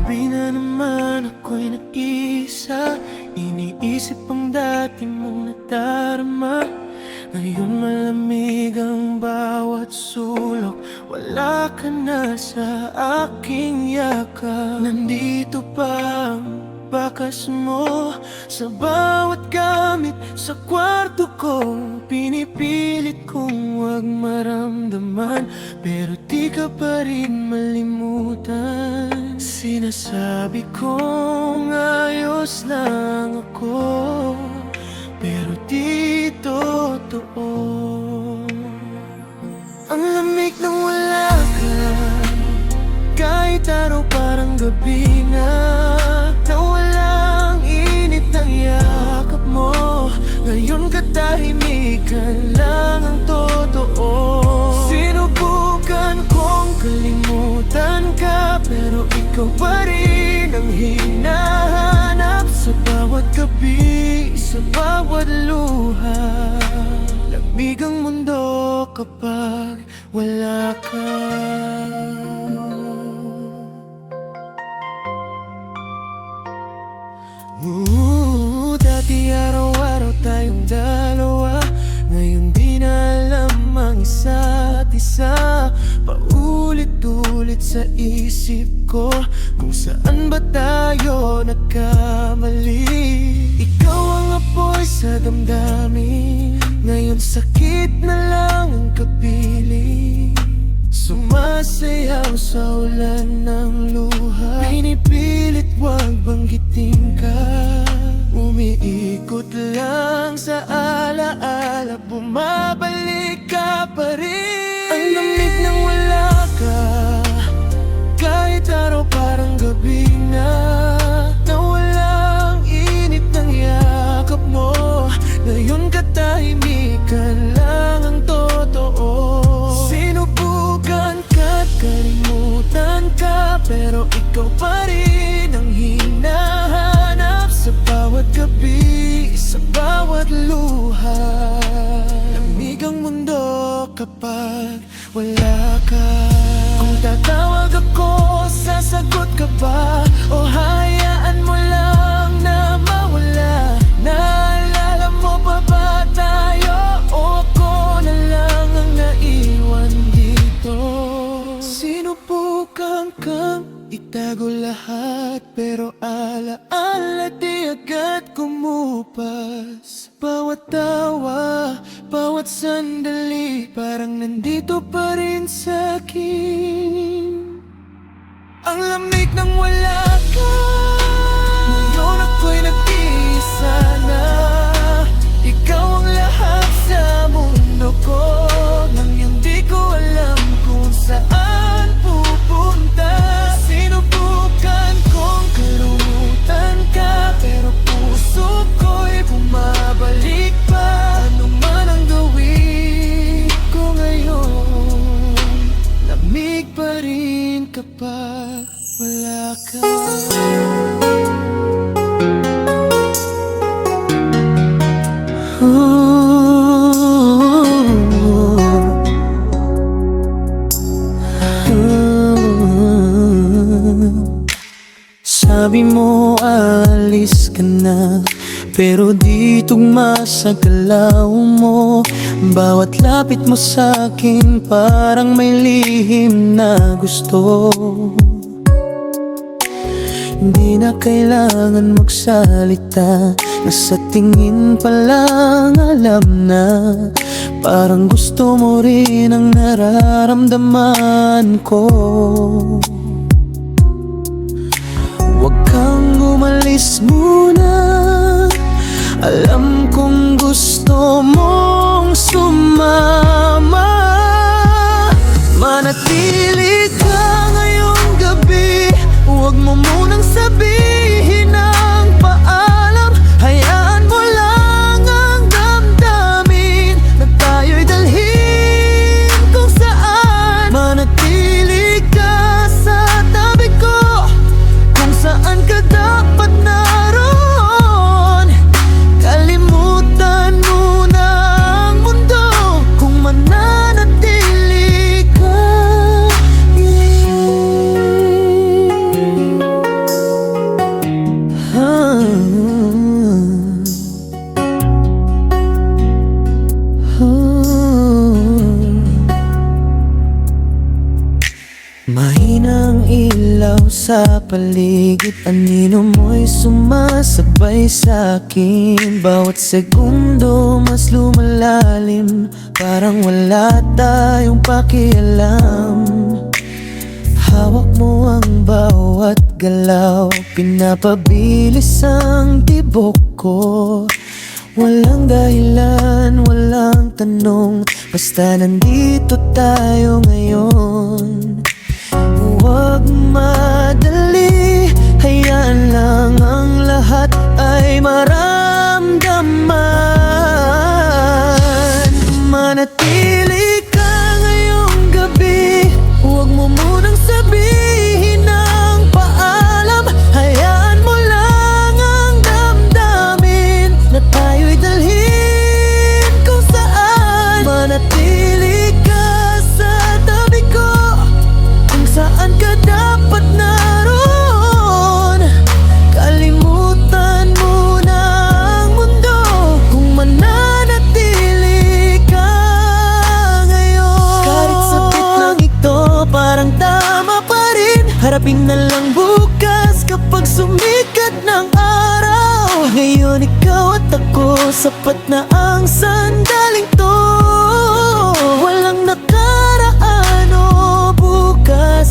gabi na naman ako'y nag-isa, iniisip ang dati mong nadarama. Ngayon malamig ang bawat sulok, wala ka na sa aking yakap. Nandito pa ang bakas mo sa bawat gamit sa kwarto ko. Pinipilit kong huwag maramdaman, pero di ka pa rin malimutan. Sinasabi kong ayos lang ako, pero di totoo. Ang lamig nang wala ka, kahit araw parang gabi na. Nawalang init ng yakap mo, ngayon katahimikan lang ang totoo. Sinubukan kong kalimutan ka, pero ikaw pa rin ang hinahanap. Sa bawat gabi, sa bawat luha, lamig ang mundo kapag wala ka. Dati araw-araw tayong dalawa, ngayon di na alam ang isa't isa. Paulit-ulit sa isip ko kung saan ba tayo nagkamali. Ikaw ang apoy sa damdamin, ngayon sakit na lang ang kapiling. Sumasayaw sa ulan ng luha, pinipilit wag banggitin ka. Umiikot lang sa alaala, bumabalik ka pa rin. Ang lamig nang wala ka, kahit araw parang gabi na. Nawalang init ng yakap mo, ngayon katahimikan lang ang totoo. Sinubukan ka't kalimutan ka, pero ikaw pa rin ang hinahanap. Sa bawat gabi, sa bawat luha, lamig ang mundo kapag wala ka. Kung tatawag ako, sasagot ka ba? O hayaan mo lang na mawala? Naalala mo pa ba tayo? O ako na lang ang naiwan dito? Sinubukan kang itago lahat, pero alaala di agad kumupas. Bawat tawa, bawat sandali, parang nandito pa rin sa'kin. Ang lamig nang wala ka, ngayon ako'y nag-iisa na. Ikaw ang lahat sa mundo ko, nang hindi ko alam kung saan pupunta. Sinubukan kong kalimutan ka, pero puso ko'y bumabalik pa. Ano man ang gawin ko ngayon, lamig pa rin kapag wala ka. Sabi mo alis ka na, pero di tugma sa galaw mo. Bawat lapit mo sa'kin parang may lihim na gusto. Hindi na kailangan magsalita, nasa tingin pa lang alam na. Parang gusto mo rin ang nararamdaman ko. Huwag kang umalis muna, alam kong gusto mong sumama. Manatili ka ngayong gabi, huwag mo munang sabihin ang paalam. Hayaan mo lang ang damdamin na tayo'y dalhin kung saan. Manatili ka sa tabi ko, kung saan ka dapat naroon. Kalimutan mo na Dilim ng ilaw sa paligid, anino mo'y sumasabay sa'kin. Bawat segundo mas lumalalim, parang wala tayong pakialam. Hawak mo ang bawat galaw, pinapabilis ang tibok ko. Walang dahilan, walang tanong, basta nandito tayo ngayon. Huwag madali, hayaan lang ang lahat ay maramdaman. Manatili ka ngayong gabi, huwag mo munang sabihin ng paalam. Hayaan mo lang ang damdamin na tayo'y dalhin kung saan. Manatili ka sa tabi ko, kung saan ka dapat naroon. Kalimutan mo na ang mundo kung mananatili ka ngayon. Kahit sakit lang ito, parang tama pa rin. Harapin na lang bukas kapag sumikat ng araw. Ngayon ikaw at ako, sapat na ang sandaling to. Walang nakaraan o bukas,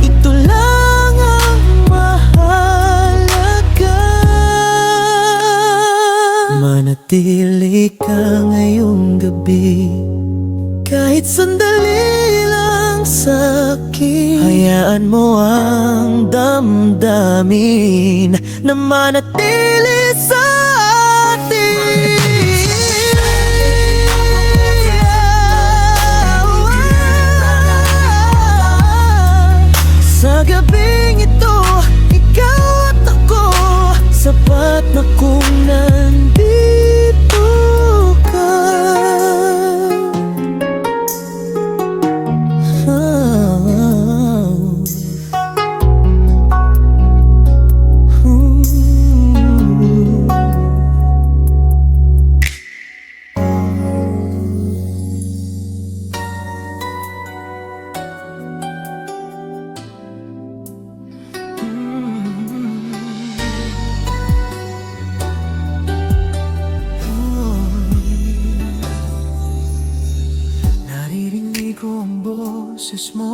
ito lang ang mahalaga. Manatili ka ngayong gabi, kahit sandali lang sa'kin. Hayaan mo ang damdamin na manatili sa atin. Sa gabing ito, ikaw at ako, sapat na kung nandito ka. Naririnig ko ang boses mo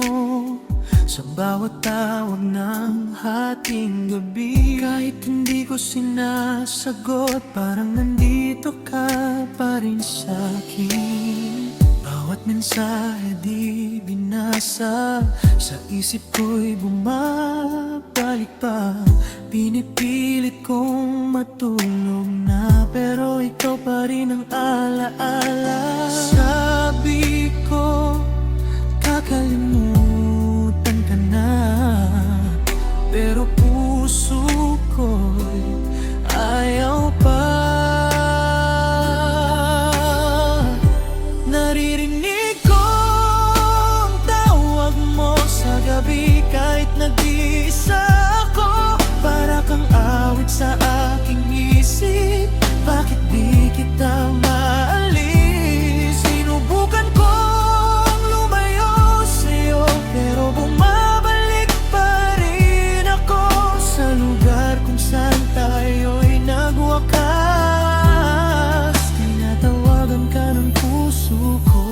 sa bawat tawag ng hating gabi. Kahit hindi ko sinasagot, parang nandito ka pa rin sa'kin. Bawat mensahe di binasa, sa isip ko'y bumabalik pa. Pinipilit kong matulog na, pero ikaw pa rin ang alaala. Sabi ko, kakalimutan ka na, pero puso ko'y ayaw pa. Naririnig ko ang tawag mo sa gabi, kahit nag-iisa ako. Para kang awit sa aking isip, bakit di kita maalis? Sinubukan kong lumayo sa'yo, pero bumabalik pa rin ako sa lugar kung saan tayo'y nagwakas. Tinatawagan ka ng puso ko.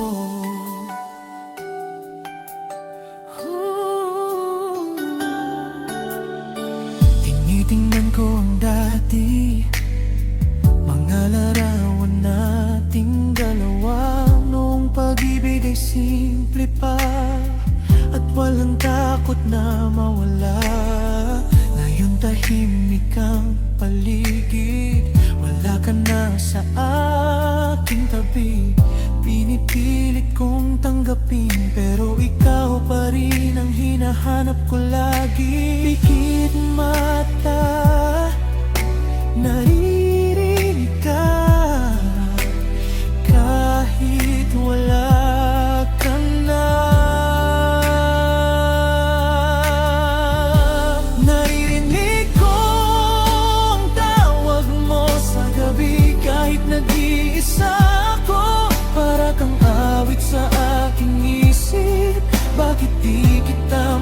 Tinitingnan ko ang dati, mga larawan nating dalawa. Noong pag-ibig ay simple pa, at walang takot na mawala. Ngayon tahimik ang paligid, wala ka na sa aking tabi. Pinipilit kong tanggapin, pero ikaw pa rin ang hinahanap ko lagi. Pikit mata, naririnig ka, kahit wala ka na. Naririnig ko ang tawag mo sa gabi, kahit nag-iisa ako. Para kang awit sa aking isip, bakit di kita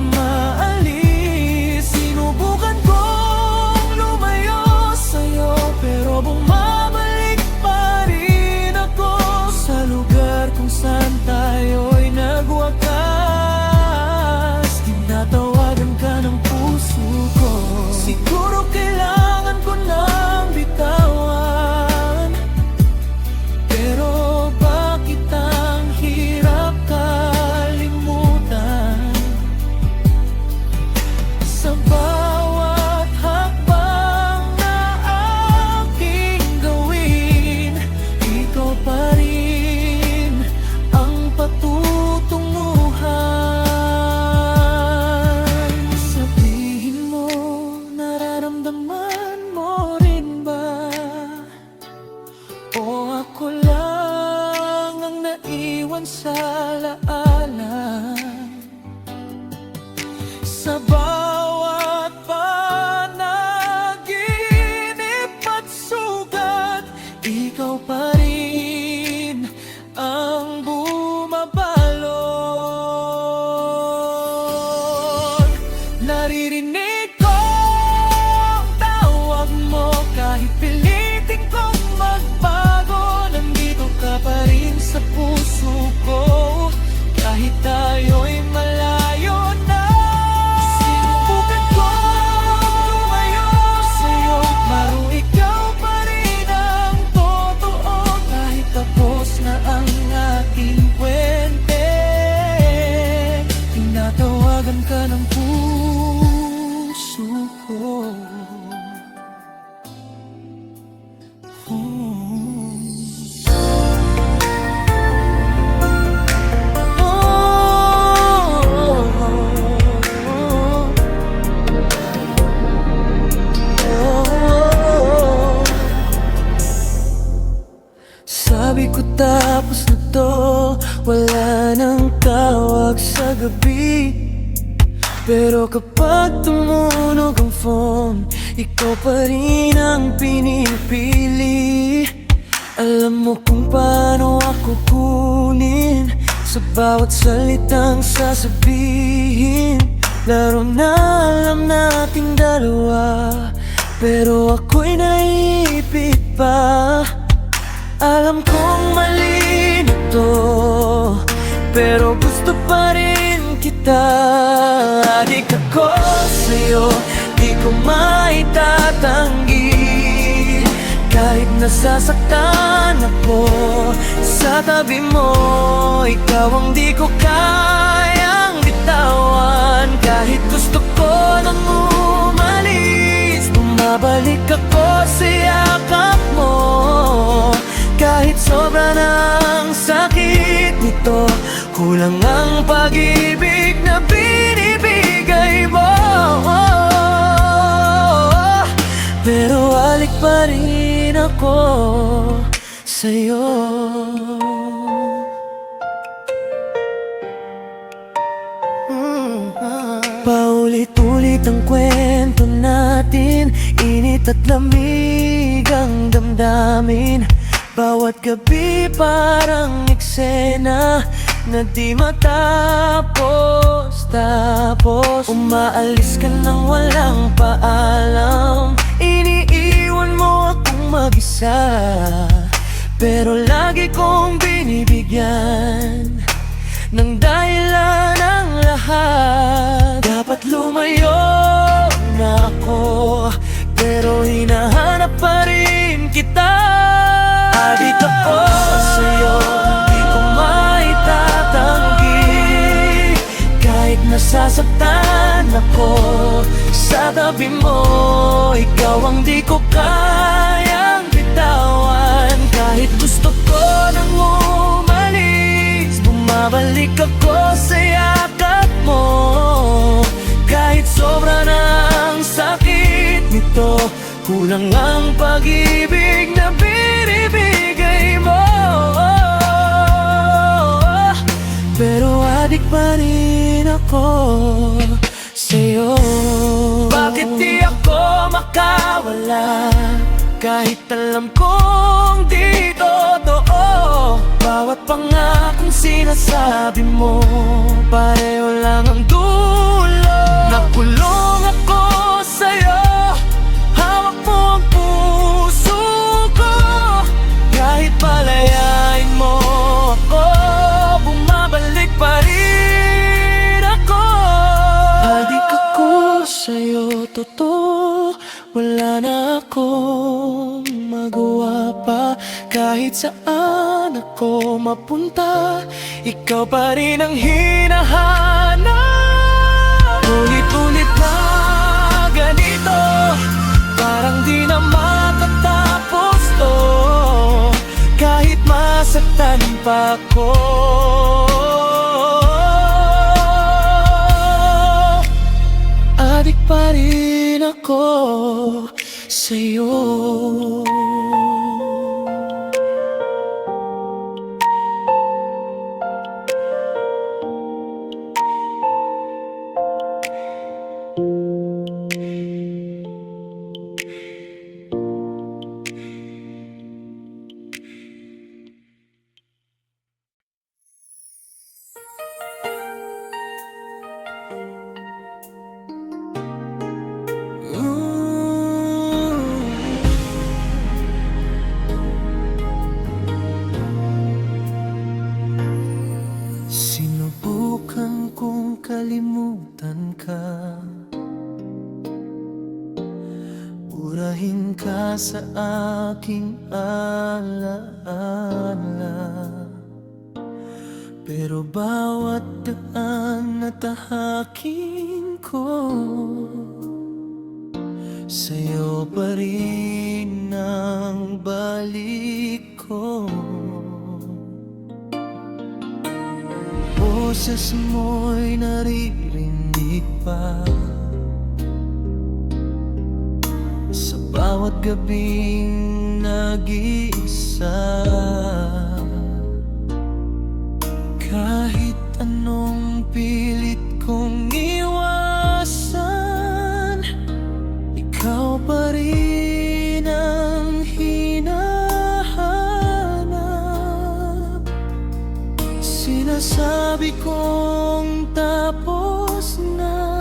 Sa bawat panaginip at sugat, ikaw pa rin ang bumabalot. Naririnig ko ang tawag mo kahit pilitin kong magbago. Nandito ka pa rin sa puso ko kahit tayo'y malayo na. Sinubukan ko lumayo sa'yo, maro ikaw pa rin ang totoo. Kahit tapos na ang aking kwente, tinatawagan ka ng puso ko. Sabi ko tapos na to, wala nang tawag sa gabi. Pero kapag tumunog ang phone, ikaw pa rin ang pinipili. Alam mo kung paano ako kunin sa bawat salitang sasabihin. Laro na alam nating dalawa, pero ako'y naiipit pa. Alam kong mali na to, pero gusto pa rin kita. Adik ako sa'yo, di ko maitatanggi. Kahit nasasaktan ako sa tabi mo, ikaw ang di ko kayang bitawan. Kahit gusto ko nang umalis, bumabalik ako sa yakap mo. Kahit sobra ng sakit nito, kulang ang pag-ibig na binibigay mo. Pero halik pa rin ako sa'yo. Paulit-ulit ang kwento natin, init at lamig ang damdamin. Bawat gabi parang eksena na di matapos. Tapos umaalis ka nang walang paalam, iniiwan mo akong mag-isa. Pero lagi kong binibigyan ng dahilan ang lahat. Dapat lumayo na ako, pero hinahanap pa rin kita. Adik ako sa'yo, di ko maitatanggi. Kahit nasasaktan ako sa tabi mo, ikaw ang di ko kayang bitawan. Kahit gusto ko nang umalis, bumabalik ako sa yakap mo. Kahit sobra ng sakit nito, kulang ang pag-ibig na binibigay mo. Pero adik pa rin ako sa'yo. Bakit di ako makawala, kahit alam kong di totoo? Bawat pangakong sinasabi mo, pareho lang ang dulo. Nakulong ako sa'yo, hawak mo ang puso ko. Kahit palayain mo ako, bumabalik pa rin ako. Adik ako sa'yo, totoo, wala na akong magawa pa. Kahit saan ako mapunta, ikaw pa rin ang hinahanap. Ulit-ulit na ganito, parang di na matatapos to. Kahit masaktan pa ako, adik pa rin ako sa'yo. Dalhin ka sa aking alaala. Pero bawat daan na tahakin ko, sa'yo pa rin ang balik ko. Boses mo'y naririnig pa sa bawat gabing nag-iisa. Kahit anong pilit kong iwasan, ikaw pa rin ang hinahanap. Sinasabi kong tapos na,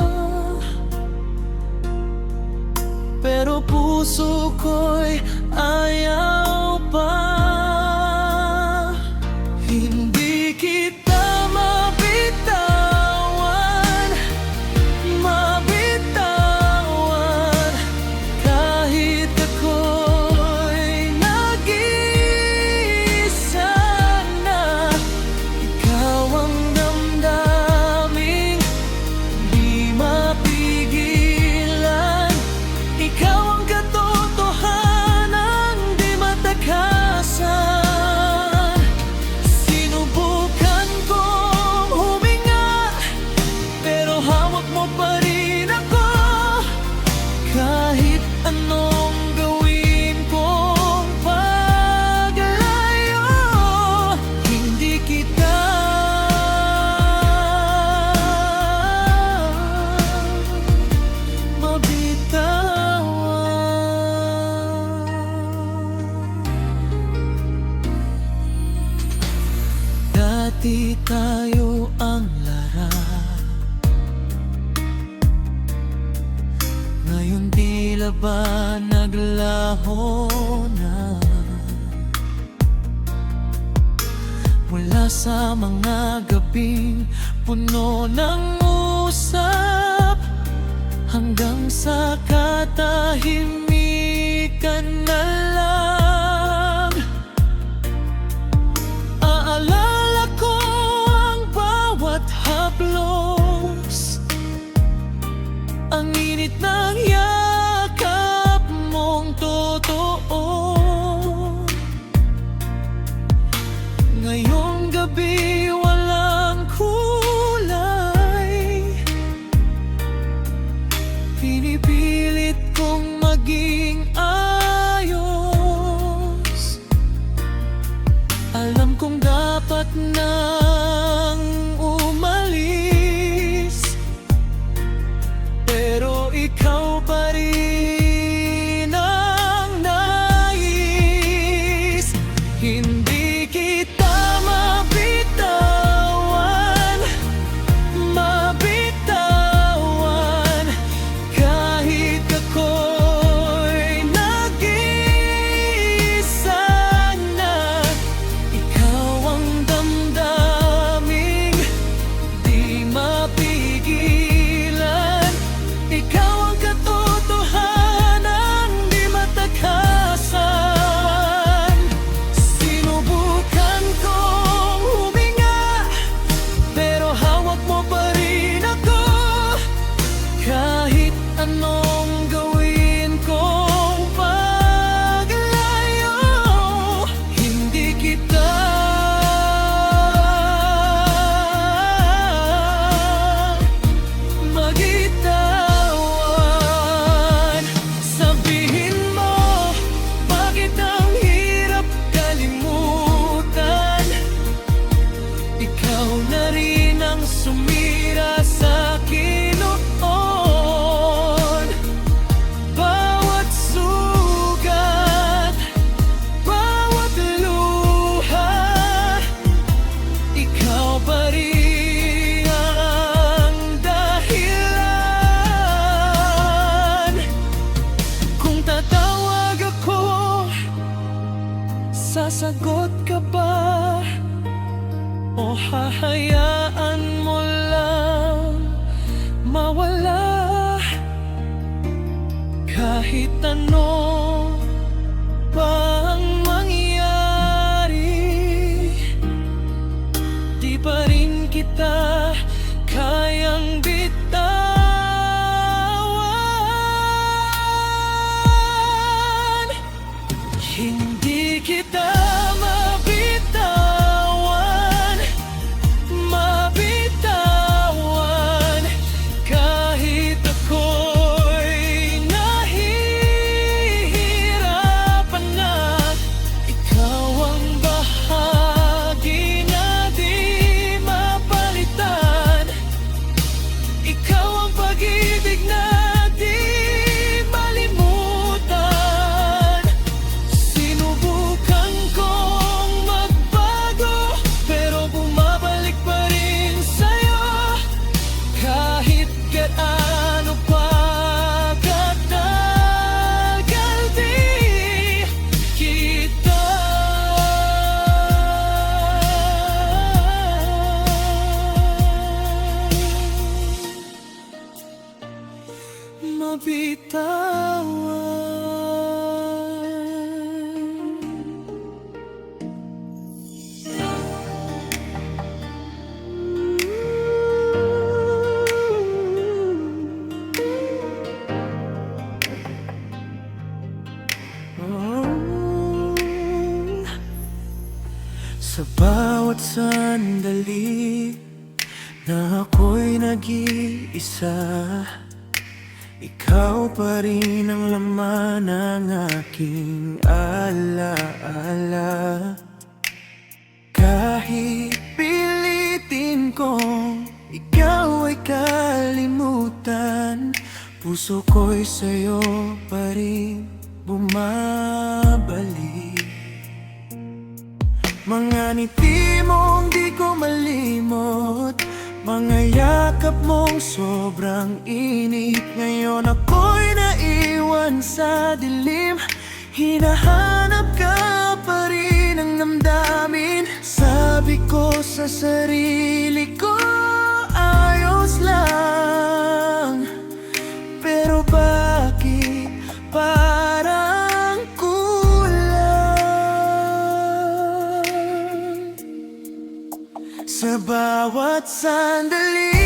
pero puso ko'y ayaw pa. Hindi kita mabitawan, mabitawan. Kahit ako'y nag-iisa na, ikaw ang damdaming di mapigilan. Ikaw ang katotohanan di matakasan. Sinubukan kong huminga, pero hawak mo pa rin ako. Kahit anong gawin kong paglayo, hindi kita mabitawan. Dati tayo ang lara, ngayon tila ba naglaho na. Mula sa mga gabing puno ng usap, hanggang sa katahimikan na lang. Aalala ko ang bawat haplos, ang init ng yakap mong totoo. Ngayong gabi walang kulay, pinipilit kong maging ayos. Alam kong dapat nang umalis, pero ikaw pa rin ang nais. Hindi kita mabitawan, mabitawan. Kahit ako'y nag-iisa na, ikaw ang damdaming di mapigilan. Ikaw ang katotohanan di matakasan. Sinubukan kong huminga, pero hawak mo pa rin ako. Kahit anong gawin kong paglayo, hindi kita magitawan. Sabihin mo, bakit ang hirap kalimutan? Ikaw na rin ang sumira sa akin noon. Bawat sugat, bawat luha, ikaw pa rin ang dahilan. Kung tatawag ako, sasagot ka ba? O hahayaan mo lang mawala? Kahit ano mabitawan. Sa bawat sandali na ako'y nag-iisa, ikaw pa rin ang laman ng aking alaala. Kahit pilitin kong ikaw ay kalimutan, puso ko'y sa'yo pa rin bumabalik. Mga ngiti mong di ko malimot, mga yakap mong sobrang init. Ngayon ako'y naiwan sa dilim, hinahanap ka pa rin ang damdamin. Sabi ko sa sarili ko, ayos lang, pero bakit parang kulang? Sa bawat sandali,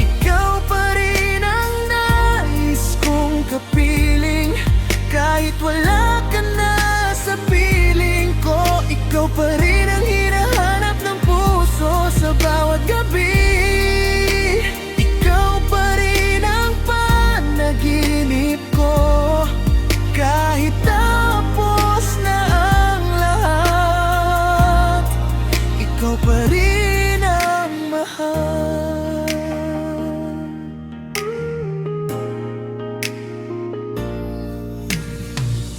ikaw pa rin ang nais kong kapiling. Kahit wala ka na sa piling ko, ikaw pa rin ang hinahanap ng puso sa bawat gabi. Ikaw pa rin ang panaginip ko, kahit tapos na ang lahat, ikaw pa rin ang mahal.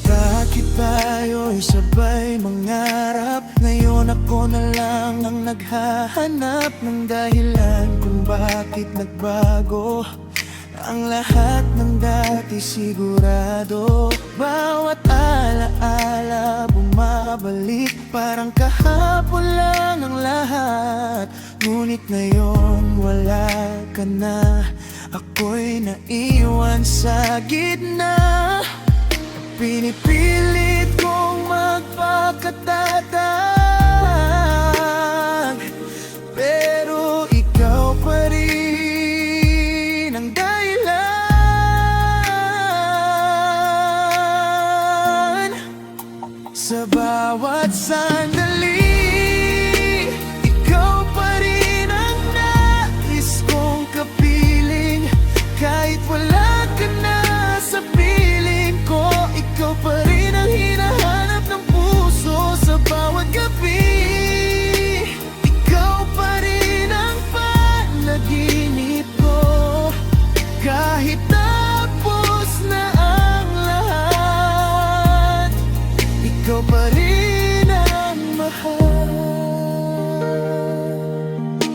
Bakit tayo'y sabay mangarap? Ngayon ako na lang ang naghahanap ng dahilan kung bakit nagbago ang lahat ng dati sigurado. Bawat alaala bumabalik, parang kahapon lang ang lahat. Ngunit ngayon wala ka na, ako'y naiwan sa gitna. Pinipilit kong magpakatatag, pero ikaw pa rin ang dahilan. Sa bawat sandali, ikaw pa rin ang nais kong kapiling. Kahit wala ka na sa piling ko, ikaw pa rin ang hinahanap ng puso sa bawat gabi. Ikaw pa rin ang panaginip ko, kahit tapos na ang lahat, ikaw pa rin ang mahal.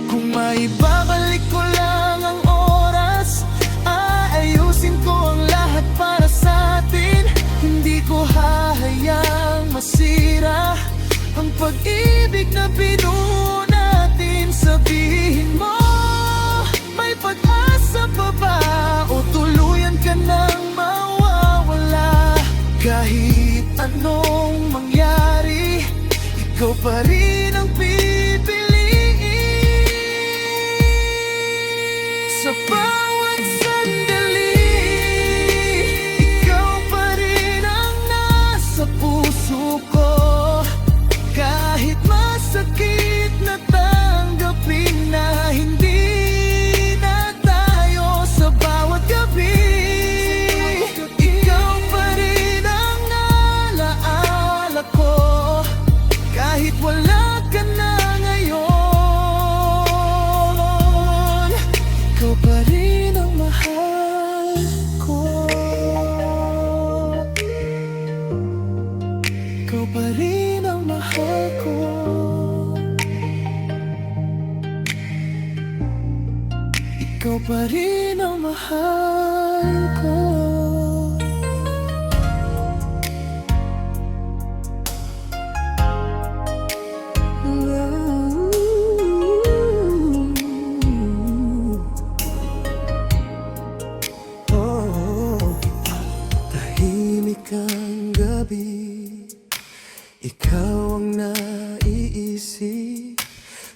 Kung maibabalik ko lang ang oras, aayusin ko ang lahat para sa atin. Hindi ko hahayaang masira ang pag-ibig na binuo natin. Sabihin mo, may pag-asa pa ba o tuluyan ka nang mawawala? Kahit anong mangyari, ikaw pa rin ang pipiliin. Sa bawat sandali, ikaw pa rin ang nasa puso ko. Kahit masakit na tanggapin na hindi na tayo sa bawat gabi, ikaw pa rin ang alaala ko. Kahit wala ka na ngayon, ikaw pa rin ang mahal ko. Ikaw pa rin ang mahal ko. Ikaw pa rin ang mahal ko.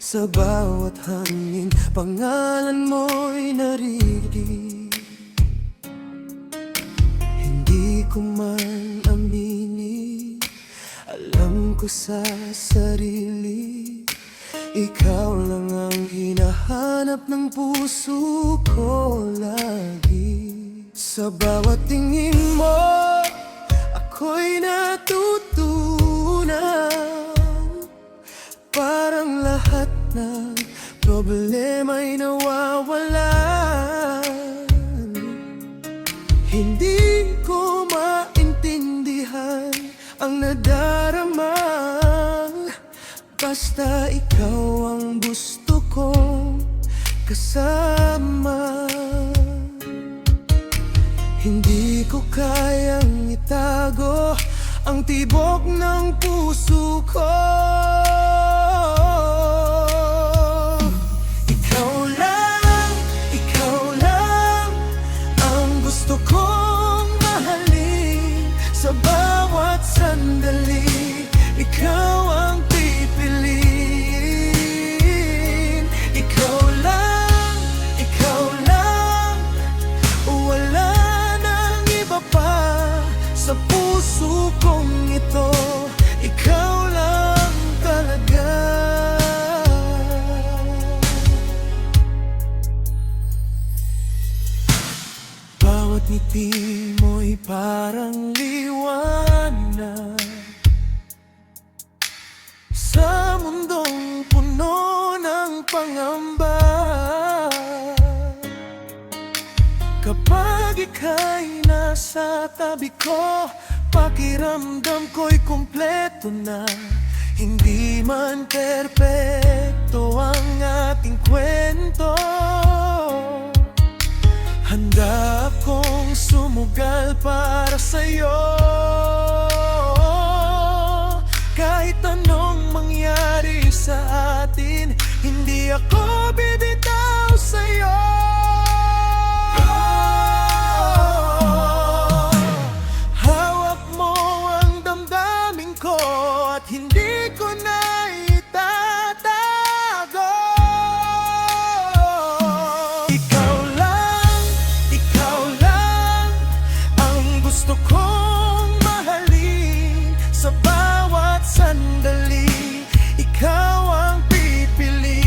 Sa bawat hangin, pangalan mo'y naririnig. Hindi ko man aminin, alam ko sa sarili, ikaw lang ang hinahanap ng puso ko lagi. Sa bawat tingin mo, ako'y natutunan. Parang lahat ng problema'y nawawalan. Hindi ko maintindihan ang nadarama, basta ikaw ang gusto kong kasama. Hindi ko kayang itago ang tibok ng puso ko. Ikaw lang ang gusto kong mahalin. Sa bawat sandali, ikaw ang pipiliin. Ikaw lang, wala nang iba pa sa puso kong ito. Ikaw lang talaga. Bawat ngiti mo'y parang liwanag sa mundong puno ng pangamba. Kapag ika'y nasa tabi ko, pakiramdam ko'y kumpleto na. Hindi man perpekto ang ating kwento, handa akong sumugal para sa'yo. Kahit anong mangyari sa atin, hindi ako bibitaw sa'yo. Hawak mo ang damdamin ko at hindi ko na itatago. Ikaw lang ang gusto kong mahalin. Sa bawat sandali, ikaw ang pipiliin.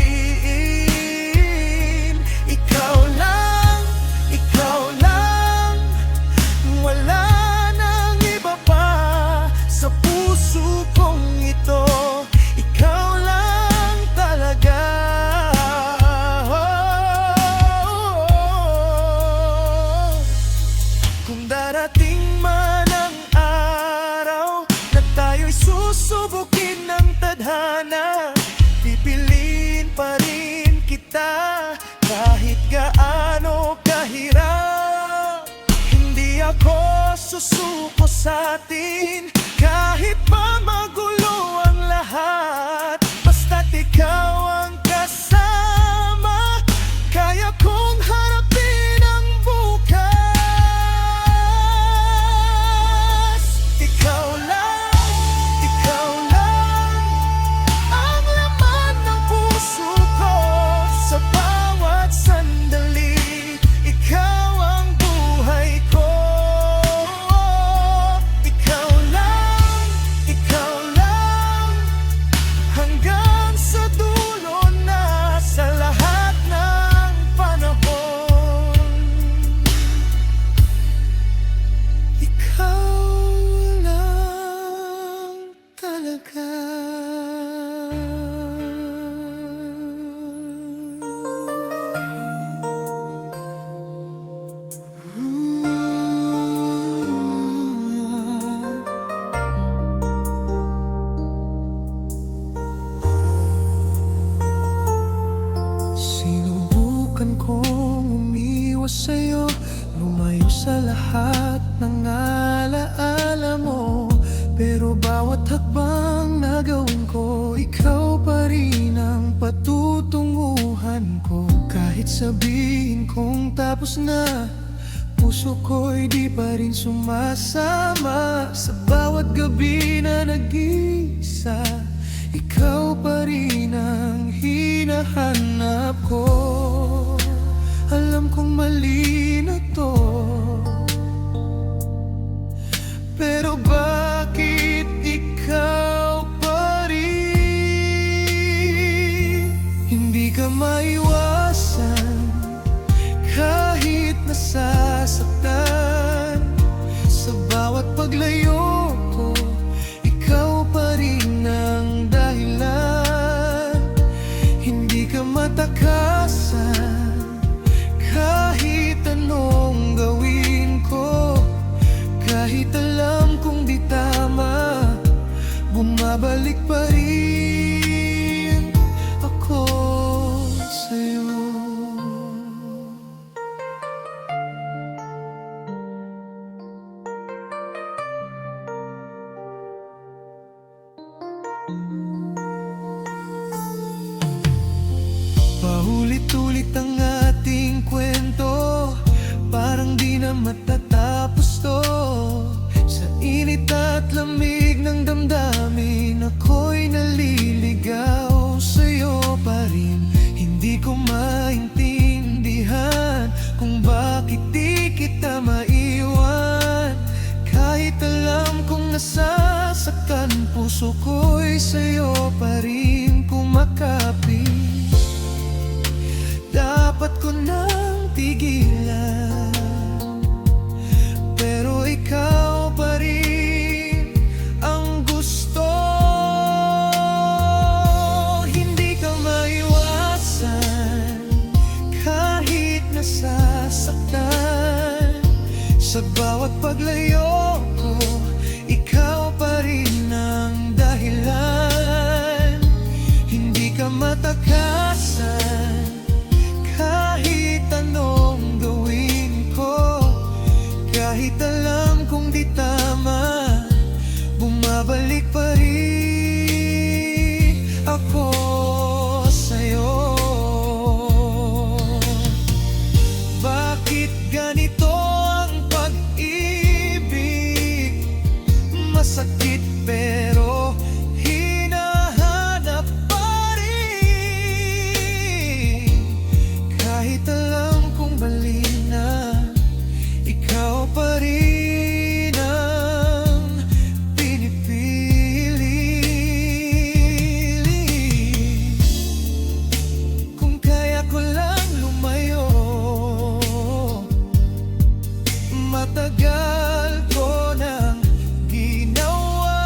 Ikaw lang, wala nang iba pa sa puso kong ito. Ikaw lang talaga. Kung darating man ang araw na tayo'y susubukin ng tadhana, pipiliin pa rin kita kahit gaano kahirap. Hindi ako susuko sa atin kahit pa magulo ang lahat. Basta't ikaw ang kasama, kaya kong harapin ang bukas. Ikaw lang ang laman ng puso ko. Sa bawat sandali, ikaw ang buhay ko. Ikaw lang, hanggang sa dulo na sa lahat ng panahon. Ikaw lang talaga. Sinubukan kong umiwas sa'yo, lumayo sa lahat ng alaala mo. Pero bawat hakbang na gawin ko, ikaw pa rin ang patutunguhan ko. Kahit sabihin kong tapos na, puso ko'y di pa rin sumasama. Sa bawat gabi na nag-iisa, ikaw pa rin ang hiling. hinahanap ko. Alam kong mali na to, pero bakit ikaw pa rin? Hindi ka maiwasan kahit nasasaktan. Sa bawat paglayo ko, ikaw pa rin ang dahilan. Hindi ka matakasan kahit anong gawin ko. Kahit alam kong di tama, bumabalik pa rin ako sa'yo. Paulit-ulit ang ating kwento, parang di na matatapos to. Sa init at lamig ng damdamin, ako'y naliligaw sa'yo pa rin. Hindi ko maintindihan kung bakit di kita maiwan. Kahit alam kong nasasaktan, puso ko'y sa'yo pa rin kumakapit. Dapat ko nang tigilan, pero ikaw pa rin ang gusto. Hindi ka maiwasan kahit nasasaktan. Sa bawat paglayo ko, ikaw pa rin ang dahilan. Hindi ka matakasan kahit anong gawin ko. Kahit alam kong di tama, bumabalik pa rin ako sa'yo. Bakit ganito ang pag-ibig? Masakit pero hinahanap pa rin. Kahit alam kong mali na, ikaw pa rin ang pinipili. Kung kaya ko lang lumayo, matagal ko nang ginawa.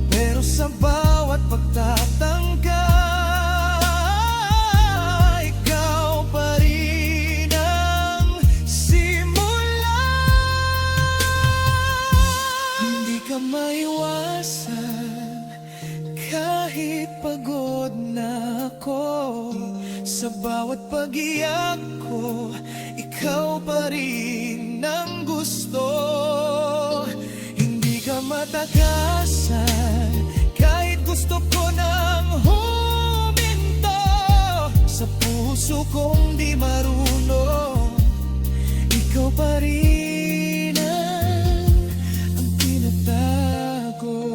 Pero sa bawat pagtatangka, ikaw pa rin ang simula. Hindi ka maiwasan kahit pagod na ako. Sa bawat pag-iyak ko, ikaw pa rin ang gusto. Hindi ka matakasan kahit gusto ko nang huminto. Sa puso kong di marunong, ikaw pa rin ang tinatago.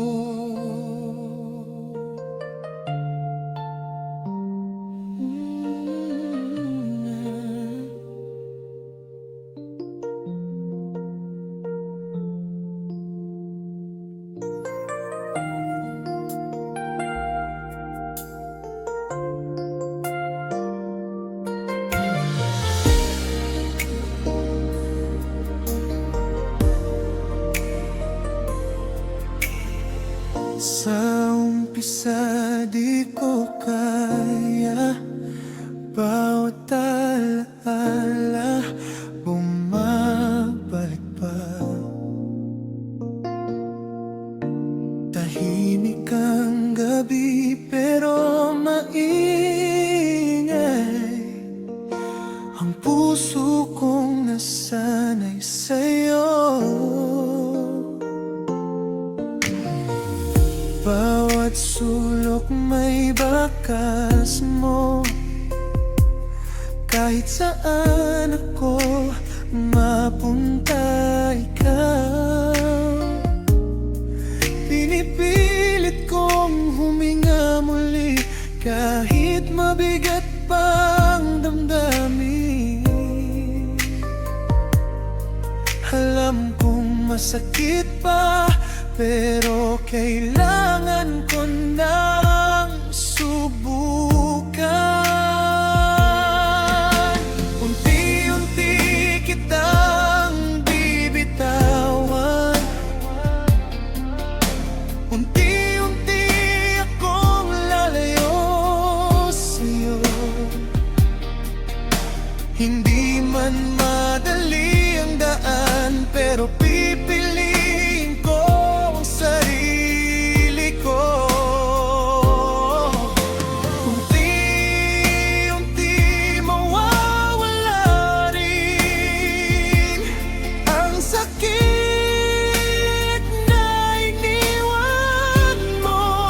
Sa umpisa di ko kaya, bawat alaala bumabalik pa. Tahimik ang gabi pero maingay ang puso kong nasanay sa'yo. Bawat sulok may bakas mo, kahit saan ako mapunta ikaw. Pinipilit masakit pa, pero kailangan ko nang subukan. Unti-unti kitang bibitawan, unti-unti akong lalayo sa'yo. Hindi man madali ang daan, pero pipiliin ko ang sarili ko. Unti-unti mawawala rin ang sakit na iniwan mo,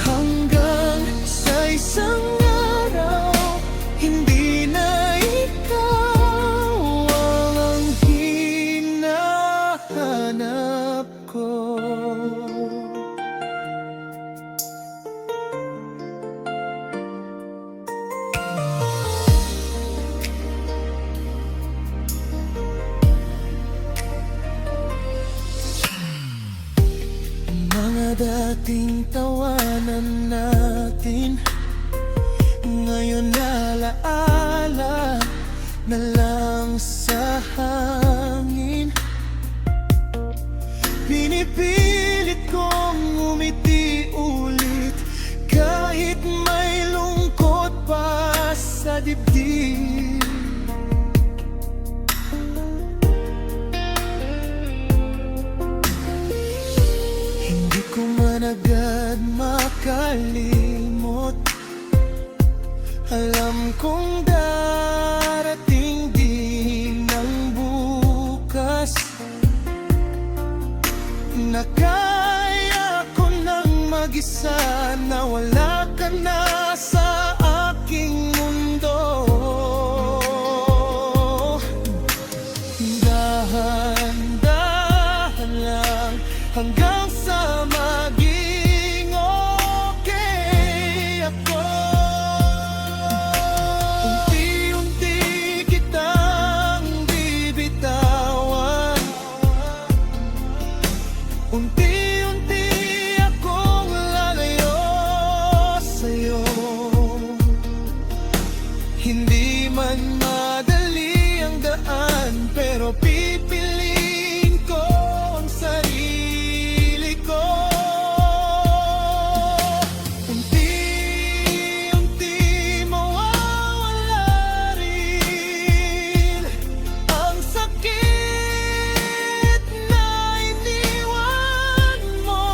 hanggang sa isang araw hindi na ikaw ang hinahanap ko. Mga dating tawanan natin, ngayon alaala na lang sa hangin. Pinipilit kong umiti ulit kahit may lungkot pa sa dibdib. Hindi ko man agad makalimot, alam kong darating din ang bukas, na kaya ko nang mag-isa, na wala ka na sa aking mundo. Dahan-dahan lang hanggang sa maging okay ako. Unti-unti kitang bibitawan, unti-unti akong lalayo sa'yo. Hindi man madali ang daan, pero pipiliin ko ang sarili ko. Unti-unti mawawala rin ang sakit na iniwan mo,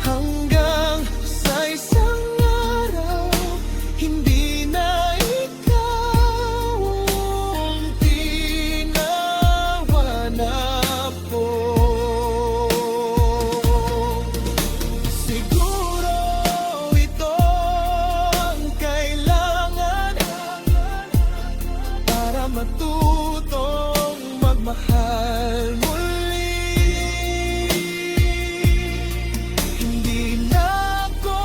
hanggang sa isang araw hindi na ikaw ang tinawanap ko. Siguro ito ang kailangan para matutong magmahal muli. Hindi na ako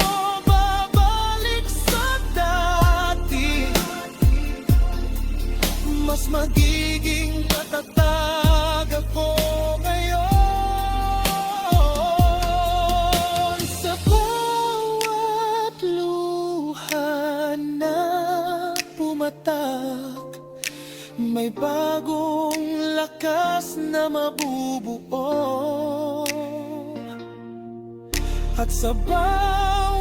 babalik sa dati, mas magiging matatag ako ngayon. Sa bawat luha na pumatak, may bagong lakas na mabubuo. At sa bawat